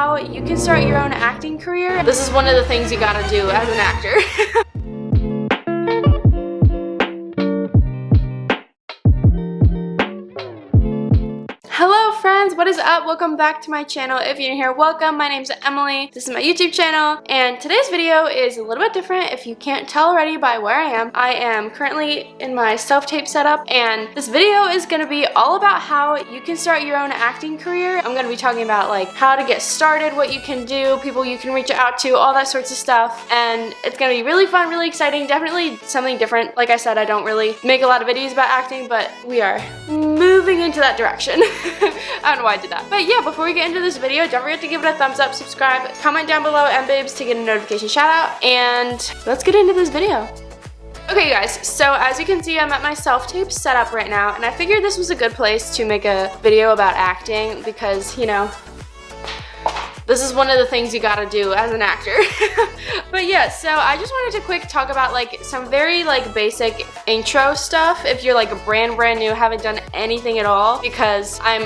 how you can start your own acting career. This is one of the things you gotta do as an actor. Hello friends, what is up? Welcome back to my channel. If you're new here, welcome. My name's Emily. This is my YouTube channel, and today's video is a little bit different if you can't tell already by where I am. I am currently in my self-tape setup, and this video is going to be all about how you can start your own acting career. I'm going to be talking about like how to get started, what you can do, people you can reach out to, all that sorts of stuff, and it's going to be really fun, really exciting, definitely something different. Like I said, I don't really make a lot of videos about acting, but we are moving into that direction. I don't know why I did that. But yeah, before we get into this video, don't forget to give it a thumbs up, subscribe, comment down below, mbibs to get a notification shout out, and let's get into this video. Okay guys, so as you can see, I'm at my self-tape setup right now, and I figured this was a good place to make a video about acting because, you know, this is one of the things you gotta do as an actor. But yeah, so I just wanted to quick talk about like some very like basic intro stuff if you're like brand new, haven't done anything at all, because I'm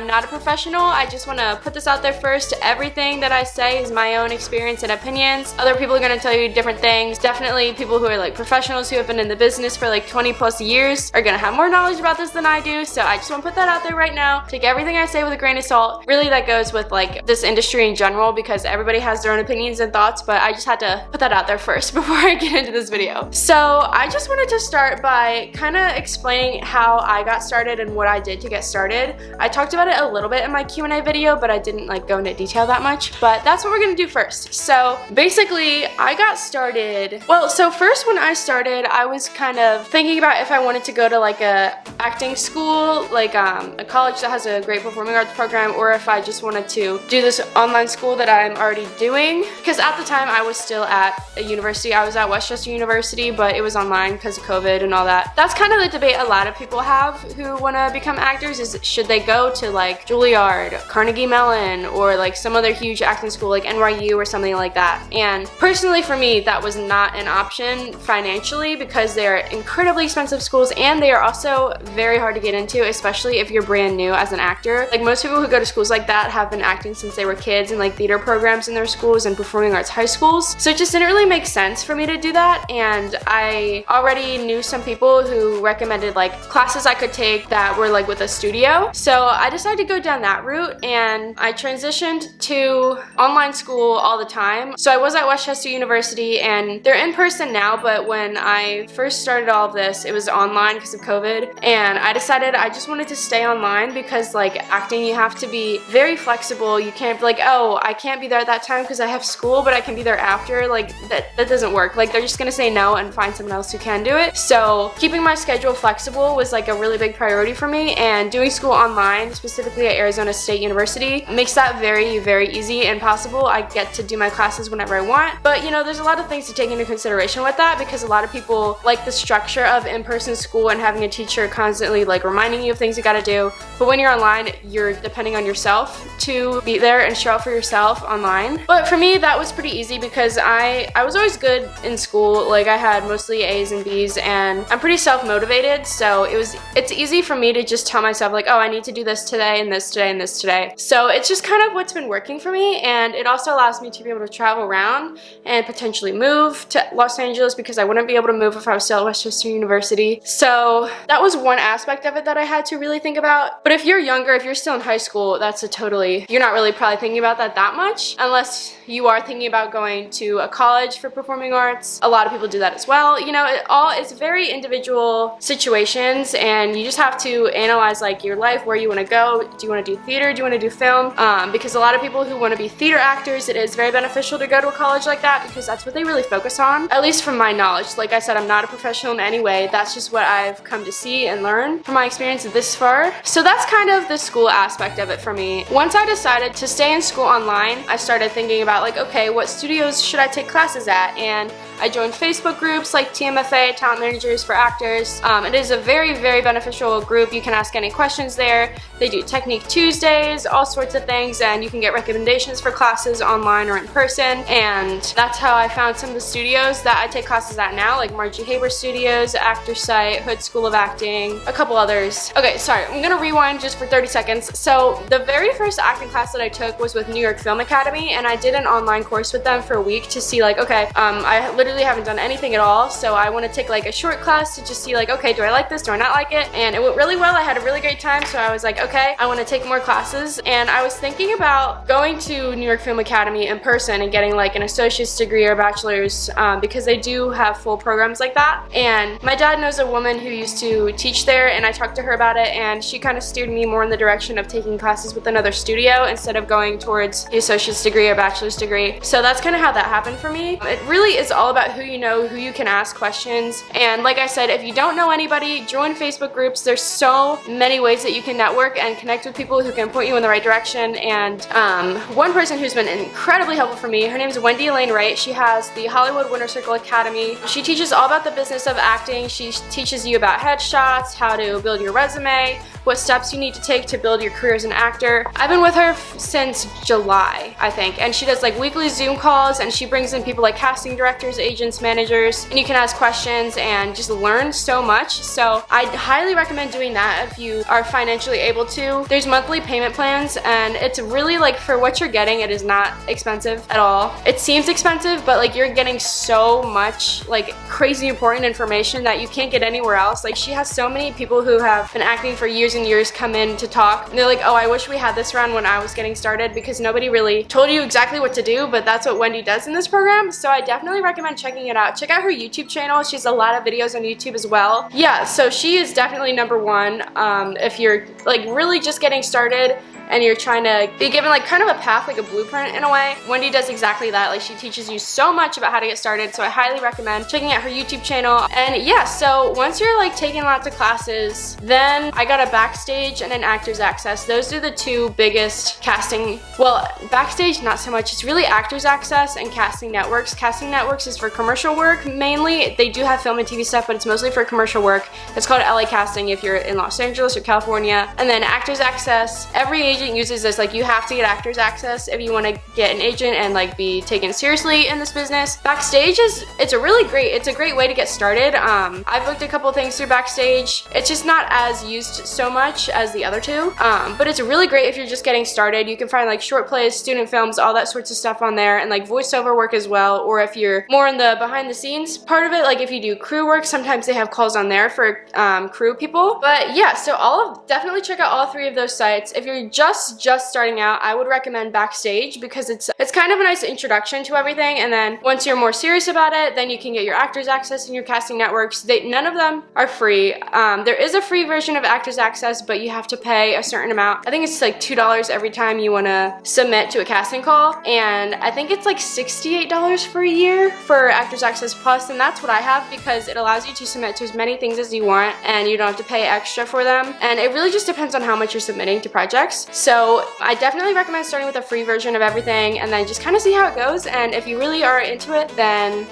not a professional. I just want to put this out there first. Everything that I say is my own experience and opinions. Other people are going to tell you different things. Definitely people who are like professionals who have been in the business for like 20 plus years are going to have more knowledge about this than I do, so I just want to put that out there right now. Take everything I say with a grain of salt. Really, that goes with like this industry in general, because everybody has their own opinions and thoughts, but I just had to put that out there first before I get into this video. So I just wanted to start by kind of explaining how I got started and what I did to get started. I talked about it a little bit in my Q&A video, but I didn't like go into detail that much, but that's what we're gonna do first. So basically I got started, well, so first when I started, I was kind of thinking about if I wanted to go to like a acting school, like a college that has a great performing arts program, or if I just wanted to do this online school that I'm already doing, because at the time I was still at a university. I was at Westchester University, but it was online because of COVID and all that. That's kind of the debate a lot of people have who want to become actors, is should they go to like Juilliard, Carnegie Mellon, or like some other huge acting school like NYU or something like that. And personally for me, that was not an option financially, because they're incredibly expensive schools and they are also very hard to get into, especially if you're brand new as an actor. Like most people who go to schools like that have been acting since they were kids in like theater programs in their schools and performing arts high schools. So it just didn't really make sense for me to do that, and I already knew some people who recommended like classes I could take that were like with a studio. So I decided to go down that route, and I transitioned to online school all the time. So I was at Westchester University, and they're in person now, but when I first started all of this, it was online because of COVID, and I decided I just wanted to stay online because like acting, you have to be very flexible. You can't be like, oh, I can't be there at that time because I have school, but I can be there after. Like that doesn't work. Like they're just gonna say no and find someone else who can do it. So keeping my schedule flexible was like a really big priority for me, and doing school online, specifically at Arizona State University, makes that very, very easy and possible. I get to do my classes whenever I want, but you know, there's a lot of things to take into consideration with that, because a lot of people like the structure of in-person school and having a teacher constantly like reminding you of things you gotta do. But when you're online, you're depending on yourself to be there and show up for yourself online. But for me, that was pretty easy because I was always good in school. Like I had mostly A's and B's, and I'm pretty self-motivated, so it's easy for me to just tell myself like, oh, I need to do this today and this today and this today. So it's just kind of what's been working for me, and it also allows me to be able to travel around and potentially move to Los Angeles, because I wouldn't be able to move if I was still at Westchester University. So that was one aspect of it that I had to really think about. But if you're younger, if you're still in high school, you're not really probably thinking about that much, unless you are thinking about going to a college for performing arts. A lot of people do that as well. You know, it's very individual situations, and you just have to analyze like your life, where you want to go. Do you want to do theater? Do you want to do film? Because a lot of people who want to be theater actors, it is very beneficial to go to a college like that, because that's what they really focus on, at least from my knowledge. Like I said, I'm not a professional in any way. That's just what I've come to see and learn from my experience this far. So that's kind of the school aspect of it for me. Once I decided to stay in school online, I started thinking about like, okay, what studios should I take classes at? And I joined Facebook groups like TMFA, Talent Managers for Actors. It is a very, very beneficial group. You can ask any questions there. They do Technique Tuesdays, all sorts of things, and you can get recommendations for classes online or in person. And that's how I found some of the studios that I take classes at now, like Margie Haber Studios, Actor Site, Hood School of Acting, a couple others. Okay, sorry, I'm gonna rewind just for 30 seconds. So the very first acting class that I took was was with New York Film Academy, and I did an online course with them for a week to see like, okay, I literally haven't done anything at all, so I want to take like a short class to just see like, okay, do I like this, do I not like it? And it went really well. I had a really great time, so I was like, okay, I want to take more classes. And I was thinking about going to New York Film Academy in person and getting like an associate's degree or bachelor's, because they do have full programs like that. And my dad knows a woman who used to teach there, and I talked to her about it, and she kind of steered me more in the direction of taking classes with another studio instead of going towards the associate's degree or bachelor's degree. So that's kind of how that happened for me. It really is all about who you know, who you can ask questions. And like I said, if you don't know anybody, join Facebook groups. There's so many ways that you can network and connect with people who can point you in the right direction. And one person who's been incredibly helpful for me, her name is Wendy Elaine Wright. She has the Hollywood Winter Circle Academy. She teaches all about the business of acting. She teaches you about headshots, how to build your resume, what steps you need to take to build your career as an actor. I've been with her since July, I think, and she does like weekly Zoom calls, and she brings in people like casting directors, agents, managers, and you can ask questions and just learn so much. So I highly recommend doing that if you are financially able to. There's monthly payment plans, and it's really like, for what you're getting, it is not expensive at all. It seems expensive, but like you're getting so much like crazy important information that you can't get anywhere else. Like, she has so many people who have been acting for years and years come in to talk, and they're like, oh, I wish we had this around when I was getting started, because nobody really told you exactly what to do, but that's what Wendy does in this program. So I definitely recommend checking it out. Check out her YouTube channel. She has a lot of videos on YouTube as well. Yeah, so she is definitely number one if you're like really just getting started and you're trying to be given like kind of a path, like a blueprint in a way. Wendy does exactly that. Like, she teaches you so much about how to get started, so I highly recommend checking out her YouTube channel. And yeah, so once you're like taking lots of classes, then I got a Backstage and an Actors Access. Those are the two biggest casting, well, Backstage not so much, it's really Actors Access and Casting Networks. Casting Networks is for commercial work mainly. They do have film and TV stuff, but it's mostly for commercial work. It's called LA Casting if you're in Los Angeles or California. And then Actors Access, every agent uses this. Like, you have to get Actors Access if you want to get an agent and like be taken seriously in this business. Backstage it's a great way to get started. I've booked a couple things through Backstage. It's just not as used so much as the other two, but it's really great if you're just getting started. You can find like short plays, student films, all that sorts of stuff on there, and like voiceover work as well. Or if you're more in the behind the scenes part of it, like if you do crew work, sometimes they have calls on there for crew people. But yeah, so definitely check out all three of those sites. If you're just starting out, I would recommend Backstage because it's kind of a nice introduction to everything, and then once you're more serious about it, then you can get your Actors Access and your Casting Networks. None of them are free. There is a free version of Actors Access, but you have to pay a certain amount. I think it's like $2 every time you want to submit to a casting call, and I think it's like $68 for a year for Actors Access Plus, and that's what I have because it allows you to submit to as many things as you want, and you don't have to pay extra for them. And it really just depends on how much you're submitting to projects. So I definitely recommend starting with a free version of everything and then just kind of see how it goes. And if you really are into it, then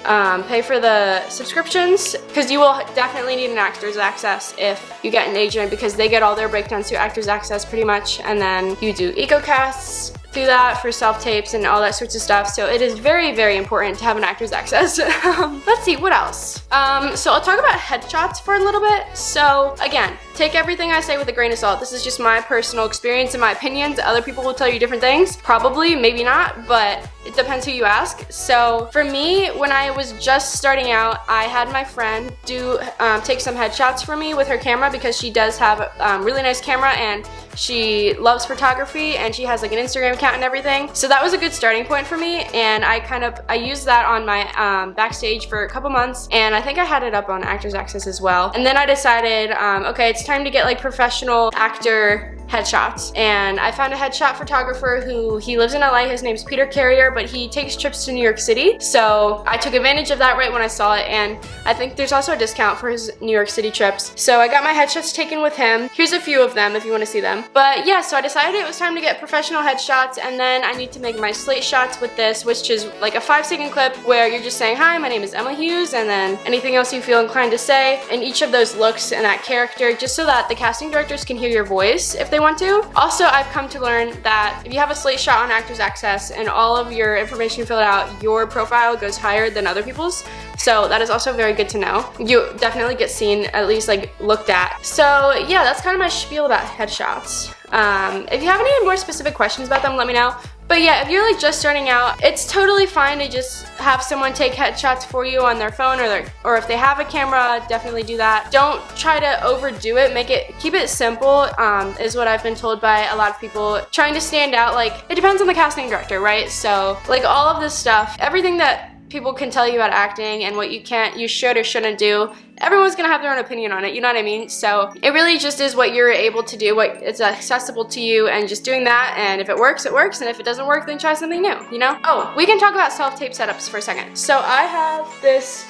pay for the subscriptions, because you will definitely need an Actors Access if you get an agent, because they get all their breakdowns through Actors Access pretty much, and then you do EcoCasts through that for self-tapes and all that sorts of stuff. So it is very, very important to have an Actors Access. Let's see, what else? So I'll talk about headshots for a little bit. So again, take everything I say with a grain of salt. This is just my personal experience and my opinions. Other people will tell you different things. Probably, maybe not, but it depends who you ask. So for me, when I was just starting out, I had my friend take some headshots for me with her camera, because she does have a really nice camera and she loves photography, and she has like an Instagram account and everything. So that was a good starting point for me, and I used that on my Backstage for a couple months, and I think I had it up on Actors Access as well. And then I decided, okay, it's time to get like professional actor headshots, and I found a headshot photographer he lives in LA. His name's Peter Carrier, but he takes trips to New York City. So I took advantage of that right when I saw it, and I think there's also a discount for his New York City trips. So I got my headshots taken with him. Here's a few of them if you want to see them. But yeah, so I decided it was time to get professional headshots, and then I need to make my slate shots with this, which is like a 5-second clip where you're just saying, hi, my name is Emily Hughes, and then anything else you feel inclined to say in each of those looks and that character, just so that the casting directors can hear your voice if they want to. Also, I've come to learn that if you have a slate shot on Actors Access and all of your information filled out, your profile goes higher than other people's. So that is also very good to know. You definitely get seen, at least like looked at. So yeah, that's kind of my spiel about headshots. If you have any more specific questions about them, let me know. But yeah, if you're like just starting out, it's totally fine to just have someone take headshots for you on their phone, or if they have a camera, definitely do that. Don't try to overdo it. Keep it simple, is what I've been told by a lot of people. Trying to stand out, like, it depends on the casting director, right? So like all of this stuff, everything that people can tell you about acting and what you should or shouldn't do, everyone's gonna have their own opinion on it, you know what I mean? So it really just is what you're able to do, what is accessible to you, and just doing that, and if it works, it works, and if it doesn't work, then try something new, you know? Oh, we can talk about self-tape setups for a second. So I have this,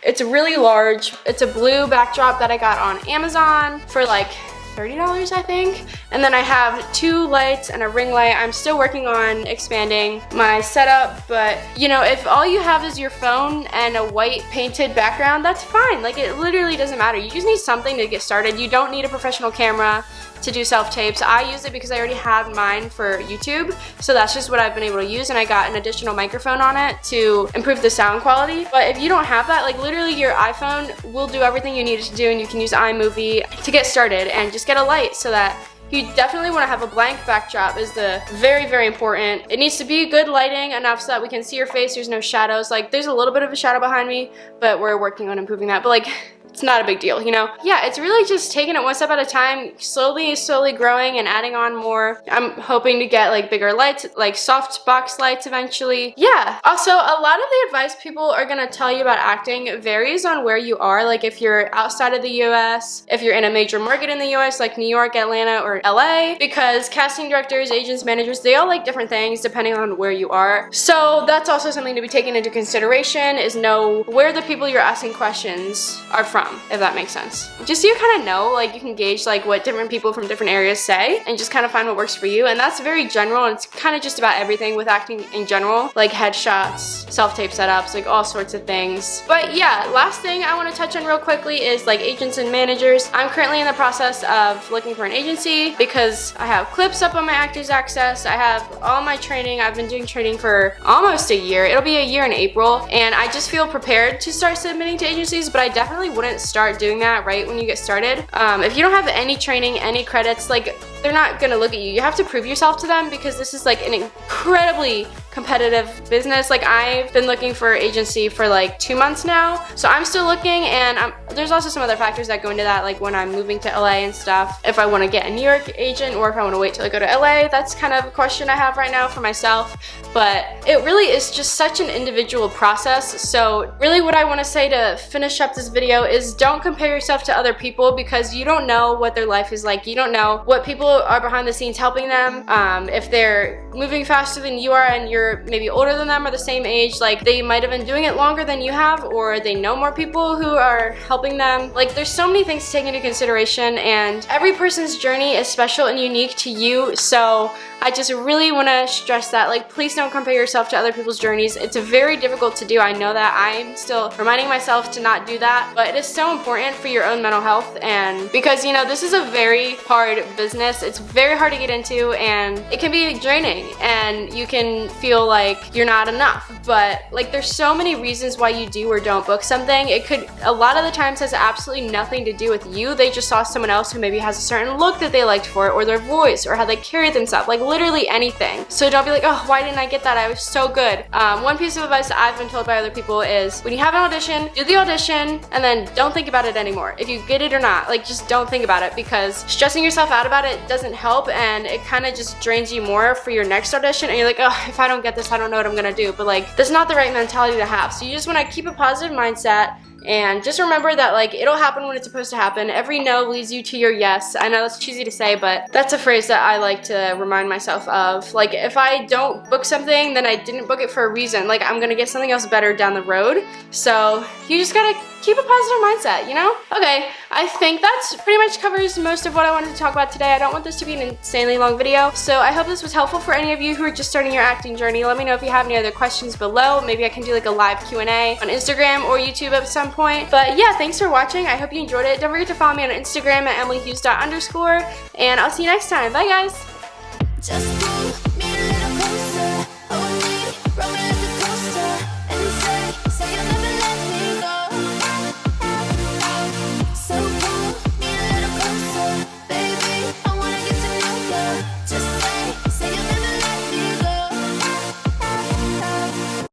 it's really large, it's a blue backdrop that I got on Amazon for like $30, I think. And then I have 2 lights and a ring light. I'm still working on expanding my setup, but you know, if all you have is your phone and a white painted background, that's fine. Like, it literally doesn't matter. You just need something to get started. You don't need a professional camera to do self-tapes. I use it because I already had mine for YouTube, so that's just what I've been able to use, and I got an additional microphone on it to improve the sound quality. But if you don't have that, like literally your iPhone will do everything you need it to do, and you can use iMovie to get started, and just get a light so that you definitely want to have a blank backdrop is very, very important. It needs to be good lighting enough so that we can see your face, there's no shadows. Like, there's a little bit of a shadow behind me, but we're working on improving that. But like, it's not a big deal, you know? Yeah, it's really just taking it one step at a time, slowly growing and adding on more. I'm hoping to get like bigger lights, like soft box lights eventually. Yeah, also a lot of the advice people are gonna tell you about acting varies on where you are. Like if you're outside of the US, if you're in a major market in the US, like New York, Atlanta, or LA, because casting directors, agents, managers, they all like different things depending on where you are. So that's also something to be taken into consideration, is know where the people you're asking questions are from, if that makes sense. Just so you kind of know, like you can gauge like what different people from different areas say and just kind of find what works for you. And that's very general, and it's kind of just about everything with acting in general, like headshots, self-tape setups, like all sorts of things. But yeah, last thing I want to touch on real quickly is like agents and managers. I'm currently in the process of looking for an agency because I have clips up on my Actors Access. I have all my training. I've been doing training for almost a year. It'll be a year in April, and I just feel prepared to start submitting to agencies, but I definitely wouldn't start doing that right when you get started. If you don't have any training, any credits, like they're not gonna look at you. You have to prove yourself to them because this is like an incredibly competitive business. Like I've been looking for agency for like 2 months now, so I'm still looking, and there's also some other factors that go into that, like when I'm moving to LA and stuff, if I want to get a New York agent or if I want to wait till I go to LA. That's kind of a question I have right now for myself, but it really is just such an individual process. So really what I want to say to finish up this video is don't compare yourself to other people, because you don't know what their life is like. You don't know what people are behind the scenes helping them. If they're moving faster than you are and you're maybe older than them or the same age, like they might have been doing it longer than you have, or they know more people who are helping them. Like there's so many things to take into consideration, and every person's journey is special and unique to you. So I just really want to stress that, like, please don't compare yourself to other people's journeys. It's very difficult to do. I know that. I'm still reminding myself to not do that, but it is so important for your own mental health, and because, you know, this is a very hard business. It's very hard to get into, and it can be draining, and you can feel like you're not enough. But like, there's so many reasons why you do or don't book something. It could, a lot of the times, has absolutely nothing to do with you. They just saw someone else who maybe has a certain look that they liked for it, or their voice, or how they carry themselves. Like literally anything. So don't be like, oh, why didn't I get that? I was so good. One piece of advice that I've been told by other people is when you have an audition, do the audition and then don't think about it anymore. If you get it or not, like just don't think about it, because stressing yourself out about it doesn't help, and it kind of just drains you more for your next audition, and you're like, oh, if I don't get this, I don't know what I'm gonna do. But like, that's not the right mentality to have. So you just want to keep a positive mindset, and just remember that like it'll happen when it's supposed to happen. Every no leads you to your yes. I know that's cheesy to say, but that's a phrase that I like to remind myself of. Like if I don't book something, then I didn't book it for a reason. Like I'm gonna get something else better down the road. So you just gotta keep a positive mindset, you know? Okay, I think that's pretty much covers most of what I wanted to talk about today. I don't want this to be an insanely long video, so I hope this was helpful for any of you who are just starting your acting journey. Let me know if you have any other questions below. Maybe I can do like a live Q&A on Instagram or YouTube at some point. But yeah, thanks for watching. I hope you enjoyed it. Don't forget to follow me on Instagram at emilyhughes_, and I'll see you next time. Bye guys!